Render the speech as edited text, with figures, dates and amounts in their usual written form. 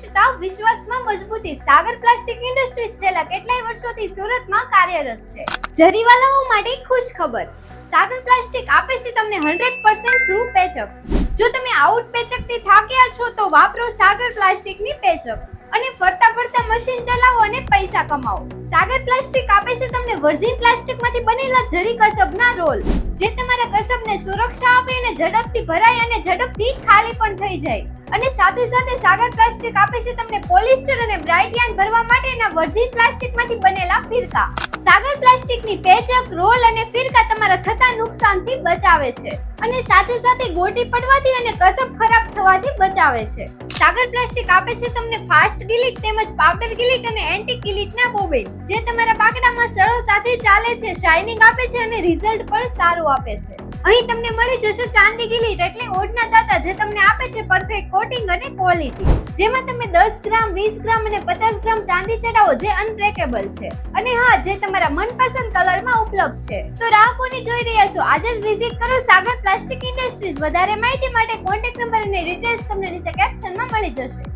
વિશિષ્ટતા, વિશ્વાસમાં મજબૂતી. સાગર plastic industries છેલ્લા કેટલાય વર્ષોથી સુરતમાં કાર્યરત છે. જરીવાલાઓ માટે ખુશ ખબર. સાગર પ્લાસ્ટિક આપે છે તમને 100% થ્રુ પેચઅપ. જો તમે આઉટ પેચઅપ થી થાક્યા છો તો વાપરો સાગર પ્લાસ્ટિકની પેચઅપ અને ફરતા ફરતા મશીન ચલાવો અને પૈસા કમાઓ. સાગર પ્લાસ્ટિક આપે છે તમને વર્જિન પ્લાસ્ટિકમાંથી બનેલા જરી કસબના રોલ, જે તમારા કસબને સુરક્ષા આપે અને ઝડપથી ભરાય અને ઝડપથી ખાલી પણ થઈ જાય. અને સાથે સાથે સાગર પ્લાસ્ટિક આપે છે તમને પોલિસ્ટર અને બ્રાઇટ યાર્ન ભરવા માટેના વર્જિન પ્લાસ્ટિકમાંથી બનેલા ફિરકા. સાગર પ્લાસ્ટિકની પેચઅપ, રોલ અને ફિરકા તમારા થતા નુકસાનથી બચાવે છે અને સાથે સાથે ગોટી પડવાથી અને કસબ ખરાબ થવાથી બચાવે છે. સાગર પ્લાસ્ટિક આપે છે તમને ફાસ્ટ ગિલીટ તેમજ પાવડર ગિલીટ અને એન્ટી ગિલીટના બોબિન, જે તમારા બાકડામાં સરળતાથી ચાલે છે, શાઇનિંગ આપે છે અને રિઝલ્ટ પણ સારું આપે છે. અહીં તમને મળી જશે ચાંદી ગિલીટ એટલે ઓડના દાતા, જે તમને આપે છે પરફેક્ટ કોટિંગ અને ક્વોલિટી. જેમાં તમે 10 ગ્રામ, 20 ગ્રામ અને 50 ગ્રામ ચાંદી ચડાવો, જે અનબ્રેકેબલ છે અને હા, જે તમારા મનપસંદ કલરમાં ઉપલબ્ધ છે. તો રાહ કોની જોઈ રહ્યા છો? આજે જ વિઝિટ કરો સાગર પ્લાસ્ટિક ઇન્ડસ્ટ્રીઝ. વધારે માહિતી માટે કોન્ટેક્ટ નંબર અને ડિટેલ્સ તમને નીચે કેપ્શનમાં મળી જશે.